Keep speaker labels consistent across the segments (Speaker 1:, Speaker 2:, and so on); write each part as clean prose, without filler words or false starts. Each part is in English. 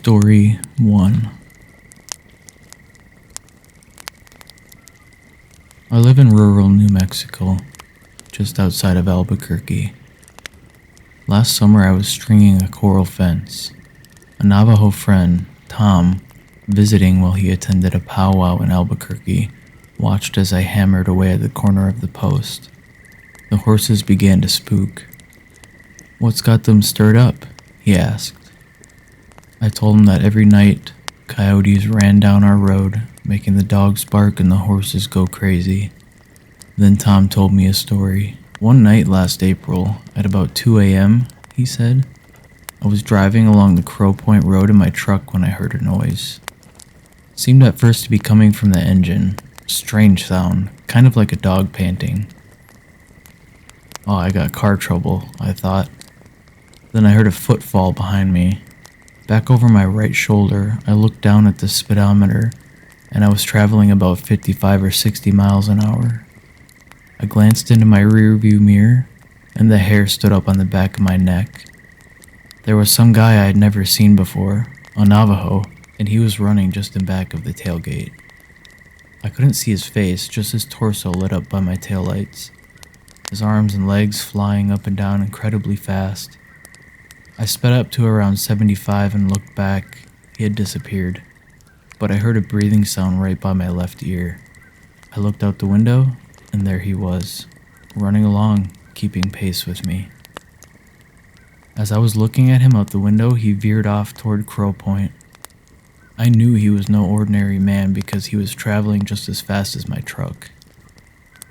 Speaker 1: Story 1. I live in rural New Mexico, just outside of Albuquerque. Last summer I was stringing a coral fence. A Navajo friend, Tom, visiting while he attended a powwow in Albuquerque, watched as I hammered away at the corner of the post. The horses began to spook. "What's got them stirred up?" he asked. I told him that every night, coyotes ran down our road, making the dogs bark and the horses go crazy. Then Tom told me a story. One night last April, at about 2 a.m., he said, I was driving along the Crow Point Road in my truck when I heard a noise. It seemed at first to be coming from the engine. Strange sound, kind of like a dog panting. Oh, I got car trouble, I thought. Then I heard a footfall behind me. Back over my right shoulder, I looked down at the speedometer, and I was traveling about 55 or 60 miles an hour. I glanced into my rearview mirror, and the hair stood up on the back of my neck. There was some guy I had never seen before, a Navajo, and he was running just in back of the tailgate. I couldn't see his face, just his torso lit up by my taillights, his arms and legs flying up and down incredibly fast. I sped up to around 75 and looked back. He had disappeared, but I heard a breathing sound right by my left ear. I looked out the window, and there he was, running along, keeping pace with me. As I was looking at him out the window, he veered off toward Crow Point. I knew he was no ordinary man because he was traveling just as fast as my truck.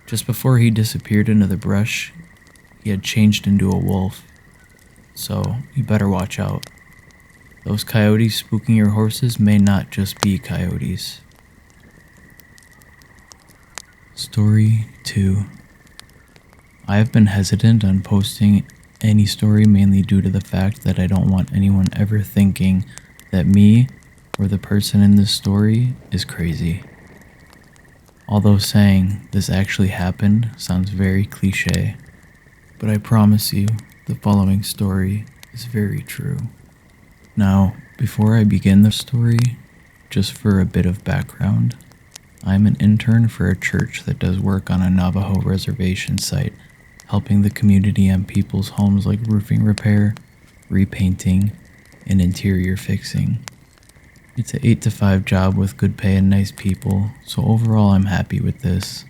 Speaker 1: Just before he disappeared into the brush, he had changed into a wolf. So, you better watch out. Those coyotes spooking your horses may not just be coyotes. Story 2. I have been hesitant on posting any story mainly due to the fact that I don't want anyone ever thinking that me or the person in this story is crazy. Although saying this actually happened sounds very cliche, but I promise you, the following story is very true. Now, before I begin the story, just for a bit of background, I'm an intern for a church that does work on a Navajo reservation site, helping the community on people's homes like roofing repair, repainting, and interior fixing. It's an 8 to 5 job with good pay and nice people, so overall I'm happy with this.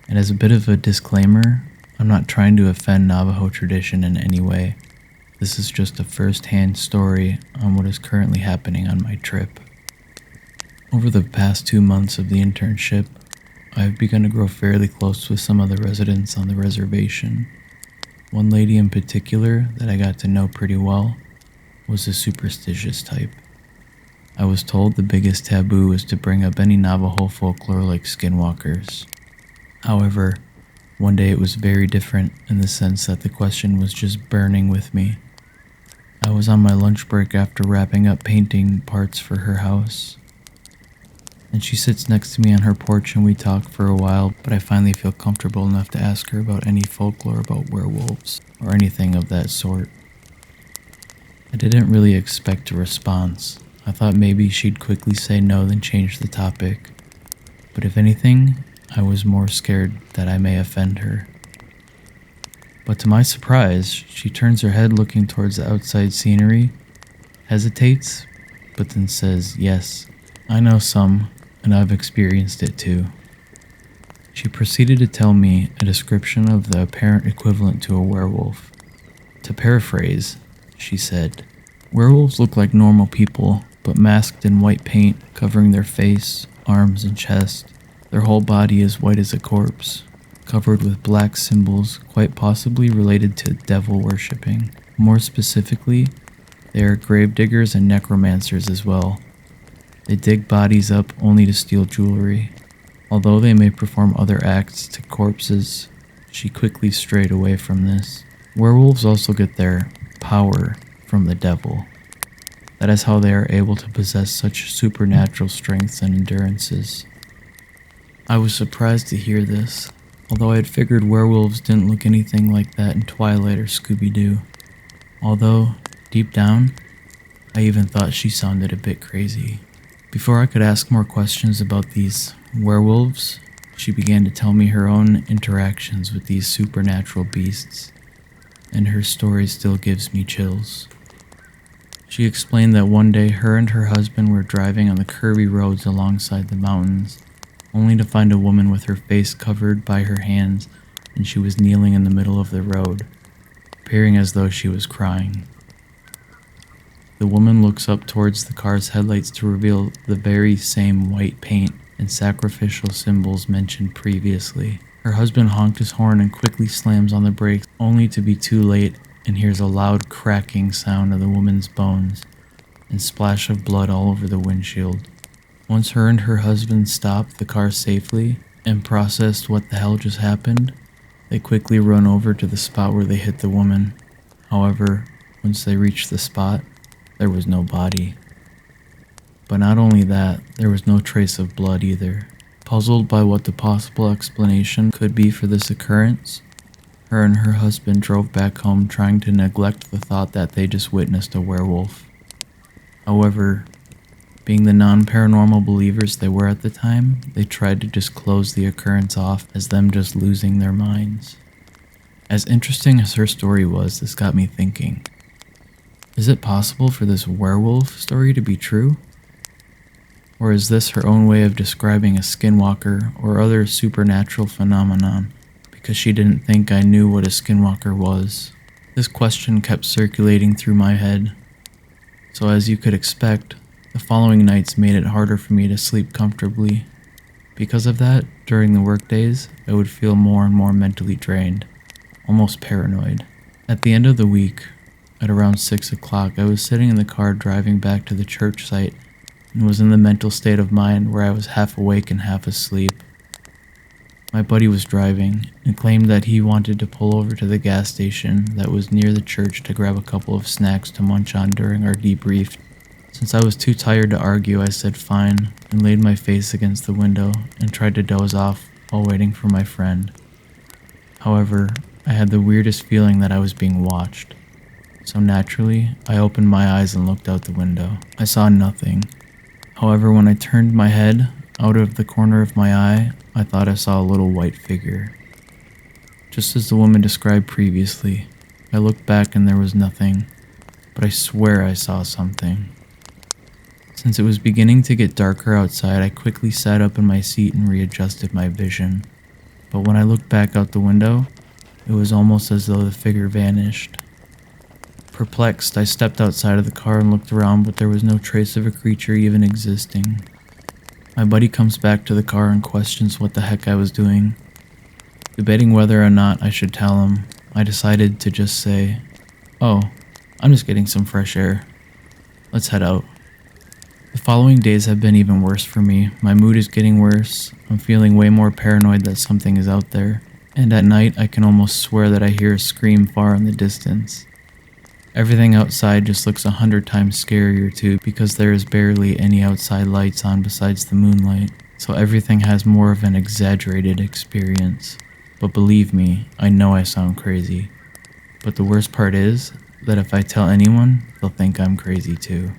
Speaker 1: And as a bit of a disclaimer, I'm not trying to offend Navajo tradition in any way. This is just a first-hand story on what is currently happening on my trip. Over the past 2 months of the internship, I have begun to grow fairly close with some of the residents on the reservation. One lady in particular that I got to know pretty well was a superstitious type. I was told the biggest taboo is to bring up any Navajo folklore like skinwalkers. However, one day it was very different in the sense that the question was just burning with me. I was on my lunch break after wrapping up painting parts for her house, and she sits next to me on her porch and we talk for a while, but I finally feel comfortable enough to ask her about any folklore about werewolves or anything of that sort. I didn't really expect a response. I thought maybe she'd quickly say no then change the topic, but if anything, I was more scared that I may offend her. But to my surprise, she turns her head looking towards the outside scenery, hesitates, but then says, "Yes, I know some, and I've experienced it too." She proceeded to tell me a description of the apparent equivalent to a werewolf. To paraphrase, she said, "Werewolves look like normal people, but masked in white paint covering their face, arms, and chest. Their whole body is white as a corpse, covered with black symbols quite possibly related to devil worshipping. More specifically, they are gravediggers and necromancers as well. They dig bodies up only to steal jewelry. Although they may perform other acts to corpses," she quickly strayed away from this. "Werewolves also get their power from the devil. That is how they are able to possess such supernatural strengths and endurances." I was surprised to hear this, although I had figured werewolves didn't look anything like that in Twilight or Scooby-Doo. Although, deep down, I even thought she sounded a bit crazy. Before I could ask more questions about these werewolves, she began to tell me her own interactions with these supernatural beasts, and her story still gives me chills. She explained that one day her and her husband were driving on the curvy roads alongside the mountains, only to find a woman with her face covered by her hands, and she was kneeling in the middle of the road, appearing as though she was crying. The woman looks up towards the car's headlights to reveal the very same white paint and sacrificial symbols mentioned previously. Her husband honked his horn and quickly slams on the brakes, only to be too late and hears a loud cracking sound of the woman's bones and splash of blood all over the windshield. Once her and her husband stopped the car safely and processed what the hell just happened, they quickly run over to the spot where they hit the woman. However, once they reached the spot, there was no body. But not only that, there was no trace of blood either. Puzzled by what the possible explanation could be for this occurrence, her and her husband drove back home trying to neglect the thought that they just witnessed a werewolf. However, being the non-paranormal believers they were at the time, they tried to just close the occurrence off as them just losing their minds. As interesting as her story was, this got me thinking. Is it possible for this werewolf story to be true? Or is this her own way of describing a skinwalker or other supernatural phenomenon because she didn't think I knew what a skinwalker was? This question kept circulating through my head. So as you could expect, the following nights made it harder for me to sleep comfortably. Because of that, during the workdays, I would feel more and more mentally drained, almost paranoid. At the end of the week, at around 6 o'clock, I was sitting in the car driving back to the church site and was in the mental state of mind where I was half awake and half asleep. My buddy was driving and claimed that he wanted to pull over to the gas station that was near the church to grab a couple of snacks to munch on during our debrief. Since I was too tired to argue, I said fine and laid my face against the window and tried to doze off while waiting for my friend. However, I had the weirdest feeling that I was being watched. So naturally, I opened my eyes and looked out the window. I saw nothing. However, when I turned my head out of the corner of my eye, I thought I saw a little white figure. Just as the woman described previously, I looked back and there was nothing, but I swear I saw something. Since it was beginning to get darker outside, I quickly sat up in my seat and readjusted my vision. But when I looked back out the window, it was almost as though the figure vanished. Perplexed, I stepped outside of the car and looked around, but there was no trace of a creature even existing. My buddy comes back to the car and questions what the heck I was doing. Debating whether or not I should tell him, I decided to just say, "Oh, I'm just getting some fresh air. Let's head out." The following days have been even worse for me. My mood is getting worse. I'm feeling way more paranoid that something is out there. And at night, I can almost swear that I hear a scream far in the distance. Everything outside just looks 100 times scarier too, because there is barely any outside lights on besides the moonlight. So everything has more of an exaggerated experience. But believe me, I know I sound crazy. But the worst part is that if I tell anyone, they'll think I'm crazy too.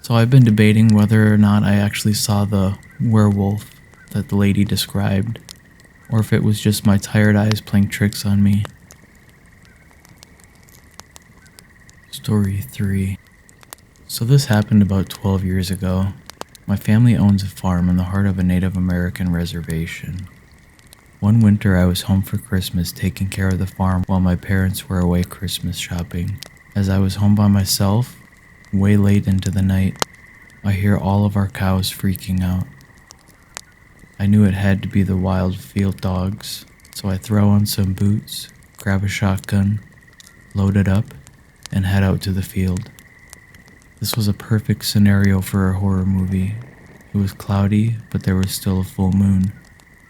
Speaker 1: So I've been debating whether or not I actually saw the werewolf that the lady described, or if it was just my tired eyes playing tricks on me. Story 3. So this happened about 12 years ago. My family owns a farm in the heart of a Native American reservation. One winter I was home for Christmas taking care of the farm while my parents were away Christmas shopping. As I was home by myself, way late into the night, I hear all of our cows freaking out. I knew it had to be the wild field dogs, so I throw on some boots, grab a shotgun, load it up, and head out to the field. This was a perfect scenario for a horror movie. It was cloudy, but there was still a full moon,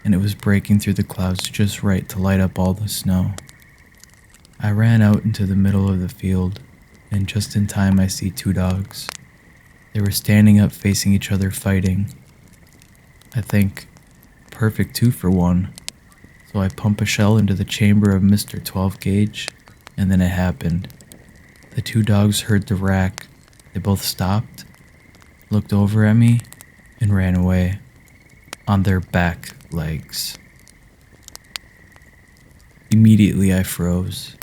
Speaker 1: and it was breaking through the clouds just right to light up all the snow. I ran out into the middle of the field, and just in time I see two dogs. They were standing up facing each other fighting. I think, perfect 2-for-1. So I pump a shell into the chamber of Mr. 12 gauge, and then it happened. The two dogs heard the rack, They both stopped, looked over at me, and ran away on their back legs. Immediately I froze,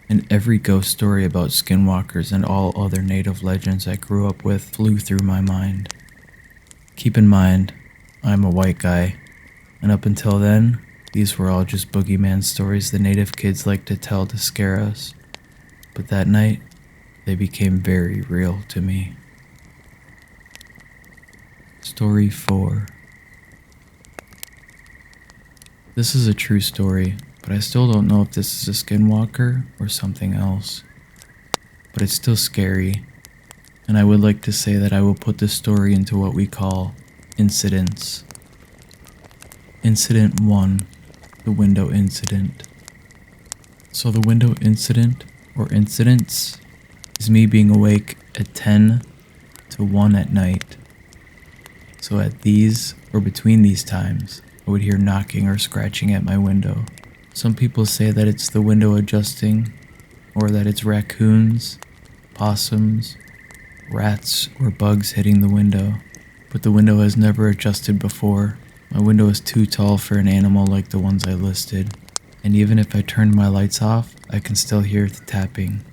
Speaker 1: and every ghost story about skinwalkers and all other native legends I grew up with flew through my mind. Keep in mind, I'm a white guy, and up until then, these were all just boogeyman stories the native kids like to tell to scare us. But that night, they became very real to me. Story 4. This is a true story, but I still don't know if this is a skinwalker or something else. But it's still scary, and I would like to say that I will put this story into what we call incidents. Incident 1, the window incident. So the window incident, or incidents, is me being awake at 10 to 1 at night. So at these, or between these times, I would hear knocking or scratching at my window. Some people say that it's the window adjusting, or that it's raccoons, possums, rats, or bugs hitting the window. But the window has never adjusted before. My window is too tall for an animal like the ones I listed. And even if I turned my lights off, I can still hear the tapping.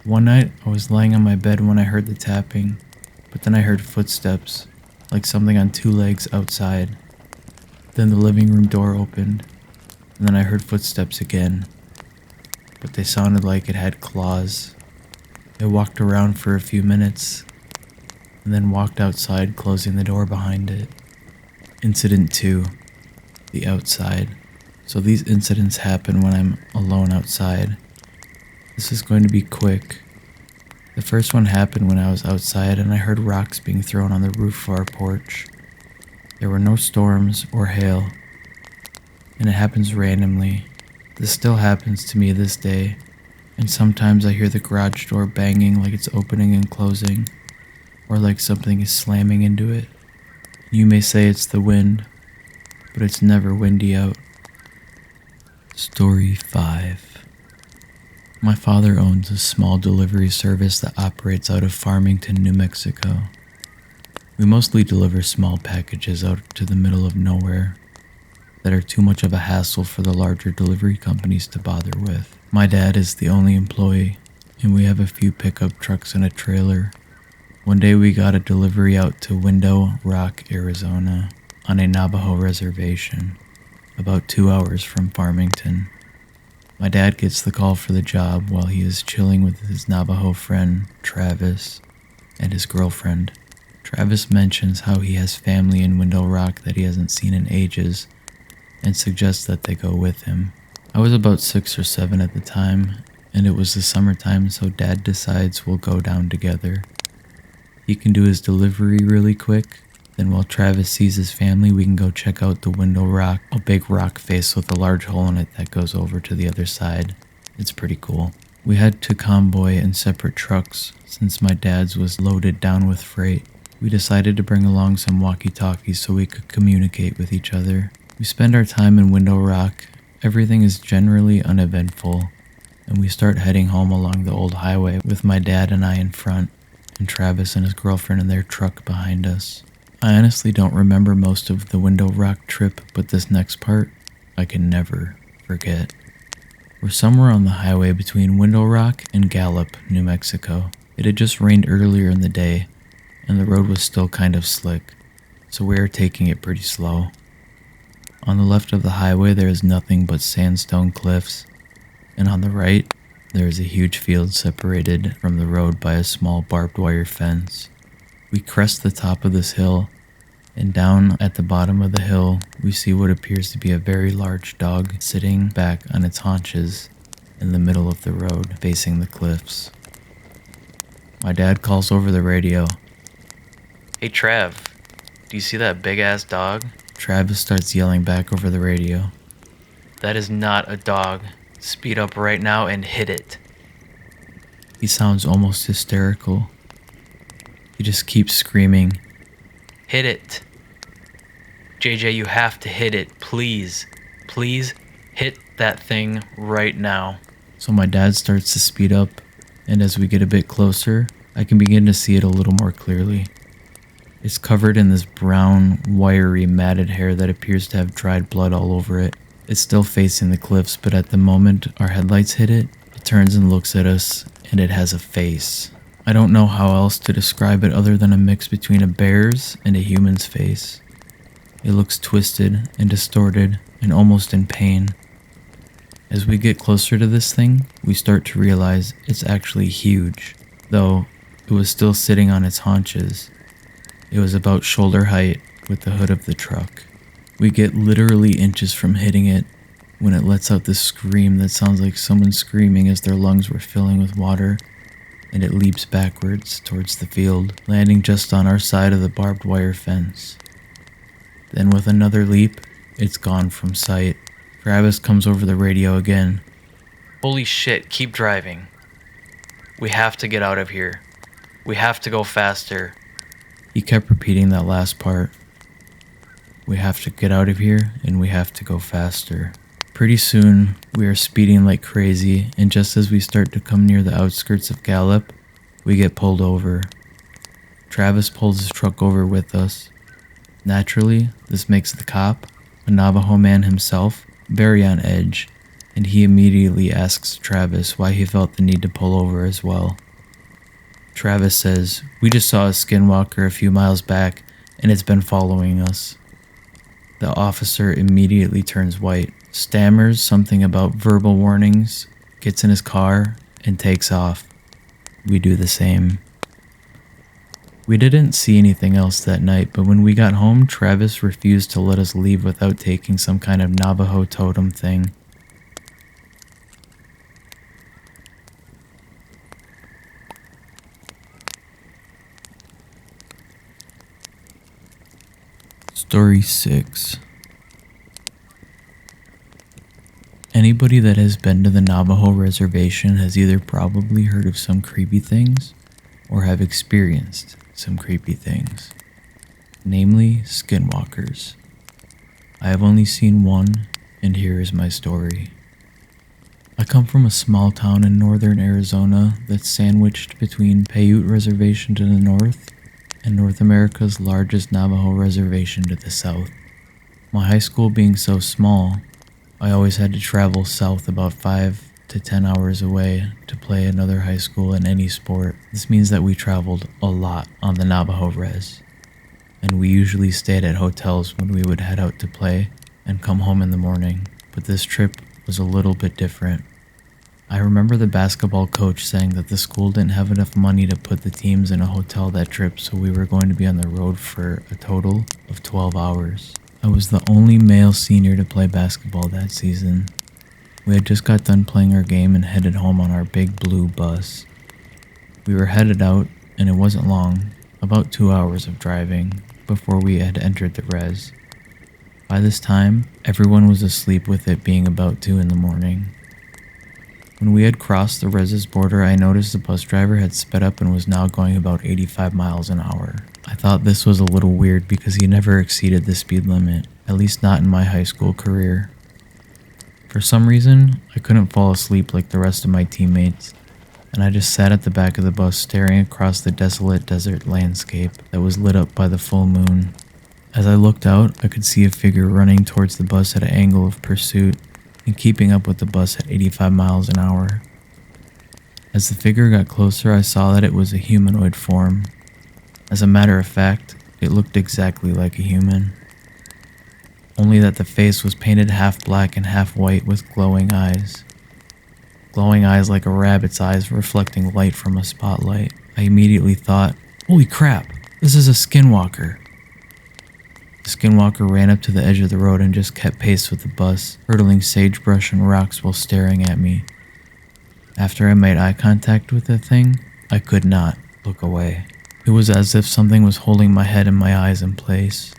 Speaker 1: One night, I was lying on my bed when I heard the tapping, but then I heard footsteps, like something on 2 legs outside. Then the living room door opened, and then I heard footsteps again, but they sounded like it had claws. I walked around for a few minutes, and then walked outside, closing the door behind it. Incident 2, the outside. So these incidents happen when I'm alone outside. This is going to be quick. The first one happened when I was outside and I heard rocks being thrown on the roof of our porch. There were no storms or hail, and it happens randomly. This still happens to me this day, and sometimes I hear the garage door banging like it's opening and closing, or like something is slamming into it. You may say it's the wind, but it's never windy out. Story 5. My father owns a small delivery service that operates out of Farmington, New Mexico. We mostly deliver small packages out to the middle of nowhere that are too much of a hassle for the larger delivery companies to bother with. My dad is the only employee, and we have a few pickup trucks and a trailer. One day we got a delivery out to Window Rock, Arizona, on a Navajo reservation, about 2 hours from Farmington. My dad gets the call for the job while he is chilling with his Navajo friend, Travis, and his girlfriend. Travis mentions how he has family in Window Rock that he hasn't seen in ages, and suggests that they go with him. I was about 6 or 7 at the time, and it was the summertime, so Dad decides we'll go down together. He can do his delivery really quick, then while Travis sees his family, we can go check out the Window Rock, a big rock face with a large hole in it that goes over to the other side. It's pretty cool. We had to convoy in separate trucks, since my dad's was loaded down with freight. We decided to bring along some walkie-talkies so we could communicate with each other. We spend our time in Window Rock. Everything is generally uneventful, and we start heading home along the old highway with my dad and I in front, and Travis and his girlfriend in their truck behind us. I honestly don't remember most of the Window Rock trip, but this next part, I can never forget. We're somewhere on the highway between Window Rock and Gallup, New Mexico. It had just rained earlier in the day, and the road was still kind of slick, so we are taking it pretty slow. On the left of the highway there is nothing but sandstone cliffs, and on the right there is a huge field separated from the road by a small barbed wire fence. We crest the top of this hill, and down at the bottom of the hill we see what appears to be a very large dog sitting back on its haunches in the middle of the road facing the cliffs. My dad calls over the radio. "Hey Trav, do you see that big ass dog?" Travis starts yelling back over the radio. "That is not a dog. Speed up right now and hit it." He sounds almost hysterical. He just keeps screaming, "Hit it. JJ, you have to hit it. Please. Please hit that thing right now." So my dad starts to speed up, and as we get a bit closer, I can begin to see it a little more clearly. It's covered in this brown, wiry, matted hair that appears to have dried blood all over it. It's still facing the cliffs, but at the moment our headlights hit it, it turns and looks at us, and it has a face. I don't know how else to describe it other than a mix between a bear's and a human's face. It looks twisted and distorted and almost in pain. As we get closer to this thing, we start to realize it's actually huge, though it was still sitting on its haunches. It was about shoulder height with the hood of the truck. We get literally inches from hitting it when it lets out this scream that sounds like someone screaming as their lungs were filling with water, and it leaps backwards towards the field, landing just on our side of the barbed wire fence. Then with another leap, it's gone from sight. Travis comes over the radio again. "Holy shit, keep driving. We have to get out of here. We have to go faster." He kept repeating that last part. We have to get out of here, and we have to go faster. Pretty soon, we are speeding like crazy, and just as we start to come near the outskirts of Gallup, we get pulled over. Travis pulls his truck over with us. Naturally, this makes the cop, a Navajo man himself, very on edge, and he immediately asks Travis why he felt the need to pull over as well. Travis says, "We just saw a skinwalker a few miles back, and it's been following us." The officer immediately turns white, stammers something about verbal warnings, gets in his car, and takes off. We do the same. We didn't see anything else that night, but when we got home, Travis refused to let us leave without taking some kind of Navajo totem thing. Story 6. Anybody that has been to the Navajo reservation has either probably heard of some creepy things or have experienced some creepy things, namely skinwalkers. I have only seen one, and here is my story. I come from a small town in northern Arizona that's sandwiched between Paiute Reservation to the north and North America's largest Navajo reservation to the south. My high school being so small, I always had to travel south about 5 to 10 hours away to play another high school in any sport. This means that we traveled a lot on the Navajo res, and we usually stayed at hotels when we would head out to play and come home in the morning, but this trip was a little bit different. I remember the basketball coach saying that the school didn't have enough money to put the teams in a hotel that trip, so we were going to be on the road for a total of 12 hours. I was the only male senior to play basketball that season. We had just got done playing our game and headed home on our big blue bus. We were headed out, and it wasn't long, about 2 hours of driving, before we had entered the res. By this time, everyone was asleep with it being about 2 in the morning. When we had crossed the res's border, I noticed the bus driver had sped up and was now going about 85 miles an hour. I thought this was a little weird because he never exceeded the speed limit, at least not in my high school career. For some reason, I couldn't fall asleep like the rest of my teammates, and I just sat at the back of the bus staring across the desolate desert landscape that was lit up by the full moon. As I looked out, I could see a figure running towards the bus at an angle of pursuit and keeping up with the bus at 85 miles an hour. As the figure got closer, I saw that it was a humanoid form. As a matter of fact, it looked exactly like a human, only that the face was painted half black and half white with glowing eyes. Glowing eyes like a rabbit's eyes reflecting light from a spotlight. I immediately thought, "Holy crap, this is a skinwalker." The skinwalker ran up to the edge of the road and just kept pace with the bus, hurdling sagebrush and rocks while staring at me. After I made eye contact with the thing, I could not look away. It was as if something was holding my head and my eyes in place.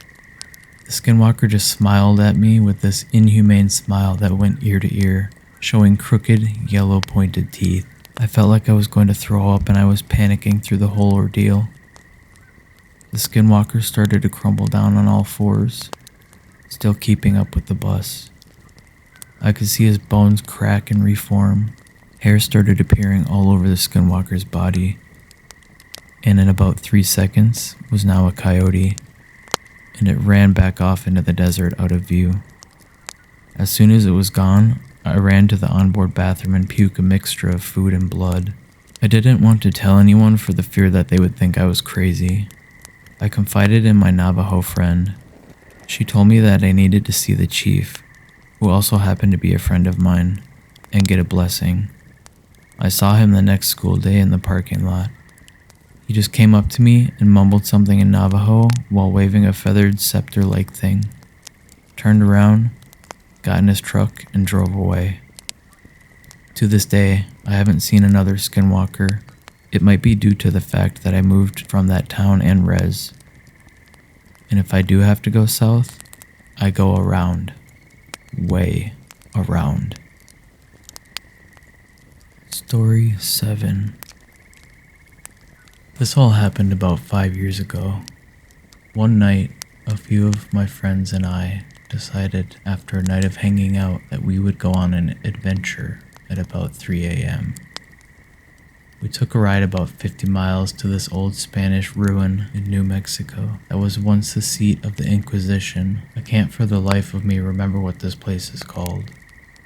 Speaker 1: The skinwalker just smiled at me with this inhumane smile that went ear to ear, showing crooked, yellow pointed teeth. I felt like I was going to throw up and I was panicking through the whole ordeal. The skinwalker started to crumble down on all fours, still keeping up with the bus. I could see his bones crack and reform, Hair started appearing all over the skinwalker's body, and in about 3 seconds was now a coyote, and it ran back off into the desert out of view. As soon as it was gone, I ran to the onboard bathroom and puked a mixture of food and blood. I didn't want to tell anyone for the fear that they would think I was crazy. I confided in my Navajo friend. She told me that I needed to see the chief, who also happened to be a friend of mine, and get a blessing. I saw him the next school day in the parking lot. He just came up to me and mumbled something in Navajo while waving a feathered scepter-like thing, turned around, got in his truck, and drove away. To this day, I haven't seen another skinwalker. It might be due to the fact that I moved from that town and res. And if I do have to go south, I go around. Way around. Story 7. This all happened about 5 years ago. One night, a few of my friends and I decided after a night of hanging out that we would go on an adventure at about 3 a.m. We took a ride about 50 miles to this old Spanish ruin in New Mexico that was once the seat of the Inquisition. I can't for the life of me remember what this place is called.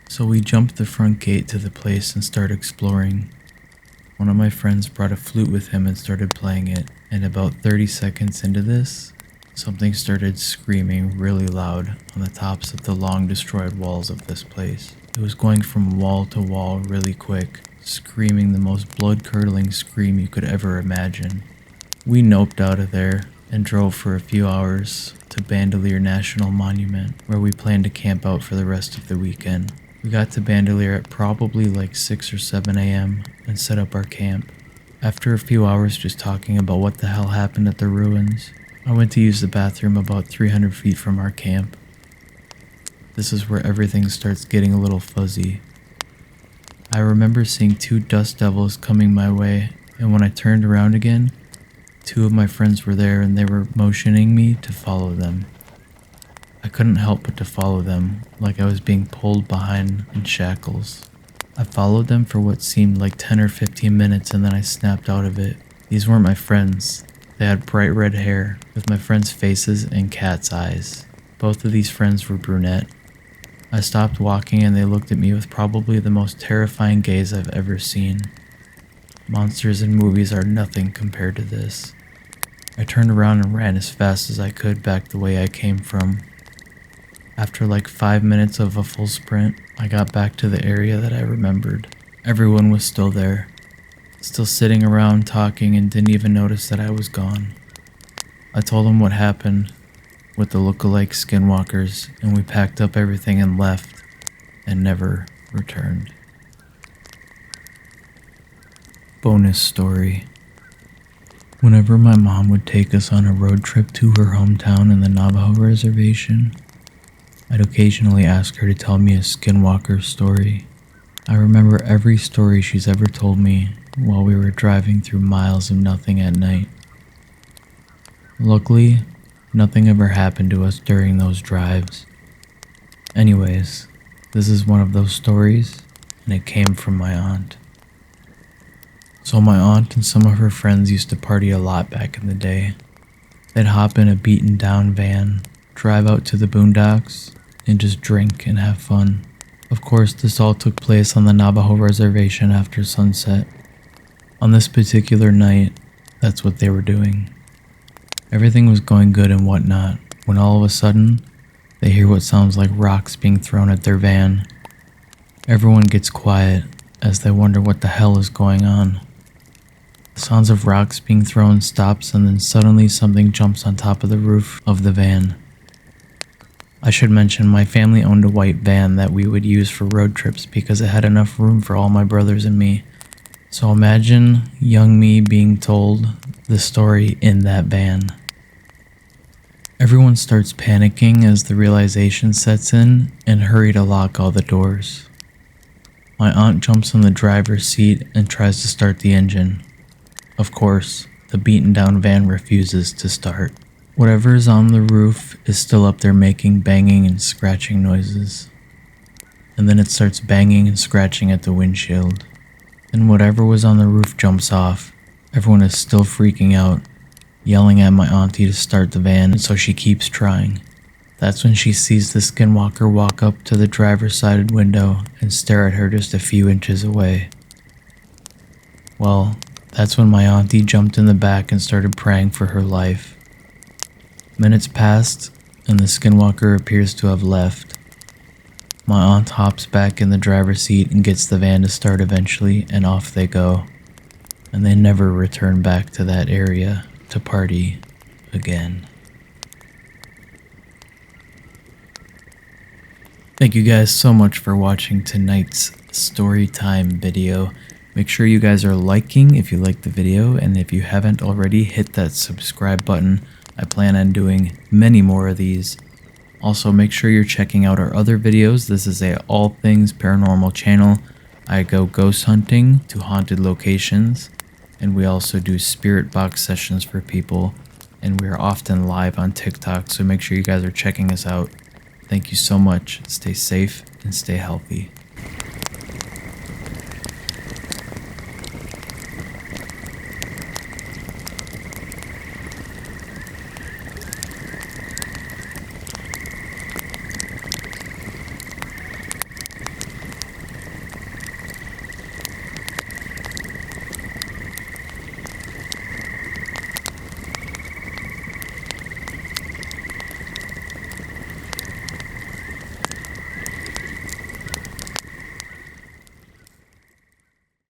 Speaker 1: So we jumped the front gate to the place and started exploring. One of my friends brought a flute with him and started playing it, and about 30 seconds into this, something started screaming really loud on the tops of the long destroyed walls of this place. It was going from wall to wall really quick, screaming the most blood-curdling scream you could ever imagine. We noped out of there and drove for a few hours to Bandelier National Monument, where we planned to camp out for the rest of the weekend. We got to Bandelier at probably like 6 or 7 a.m. and set up our camp. After a few hours just talking about what the hell happened at the ruins, I went to use the bathroom about 300 feet from our camp. This is where everything starts getting a little fuzzy. I remember seeing 2 dust devils coming my way, and when I turned around again, 2 of my friends were there and they were motioning me to follow them. I couldn't help but to follow them, like I was being pulled behind in shackles. I followed them for what seemed like 10 or 15 minutes and then I snapped out of it. These weren't my friends. They had bright red hair, with my friends' faces and cat's eyes. Both of these friends were brunette. I stopped walking and they looked at me with probably the most terrifying gaze I've ever seen. Monsters in movies are nothing compared to this. I turned around and ran as fast as I could back the way I came from. After like 5 minutes of a full sprint, I got back to the area that I remembered. Everyone was still there, still sitting around talking, and didn't even notice that I was gone. I told them what happened with the look-alike skinwalkers, and we packed up everything and left, and never returned. Bonus story. Whenever my mom would take us on a road trip to her hometown in the Navajo reservation, I'd occasionally ask her to tell me a skinwalker story. I remember every story she's ever told me while we were driving through miles of nothing at night. Luckily, nothing ever happened to us during those drives. Anyways, this is one of those stories, and it came from my aunt. So my aunt and some of her friends used to party a lot back in the day. They'd hop in a beaten down van, drive out to the boondocks, and just drink and have fun. Of course, this all took place on the Navajo reservation after sunset. On this particular night, that's what they were doing. Everything was going good and whatnot, when all of a sudden, they hear what sounds like rocks being thrown at their van. Everyone gets quiet as they wonder what the hell is going on. The sounds of rocks being thrown stops, and then suddenly something jumps on top of the roof of the van. I should mention my family owned a white van that we would use for road trips because it had enough room for all my brothers and me. So imagine young me being told the story in that van. Everyone starts panicking as the realization sets in and hurry to lock all the doors. My aunt jumps in the driver's seat and tries to start the engine. Of course, the beaten down van refuses to start. Whatever is on the roof is still up there making banging and scratching noises. And then it starts banging and scratching at the windshield. and whatever was on the roof jumps off. Everyone is still freaking out, yelling at my auntie to start the van, and so she keeps trying. That's when she sees the skinwalker walk up to the driver's side window and stare at her just a few inches away. Well, that's when my auntie jumped in the back and started praying for her life. Minutes passed, and the skinwalker appears to have left. My aunt hops back in the driver's seat and gets the van to start eventually, and off they go. And they never return back to that area to party again. Thank you guys so much for watching tonight's story time video. Make sure you guys are liking if you liked the video, and if you haven't already, hit that subscribe button. I plan on doing many more of these. Also, make sure you're checking out our other videos. This is a all things paranormal channel. I go ghost hunting to haunted locations, and we also do spirit box sessions for people, and we are often live on TikTok, so make sure you guys are checking us out. Thank you so much. Stay safe and stay healthy.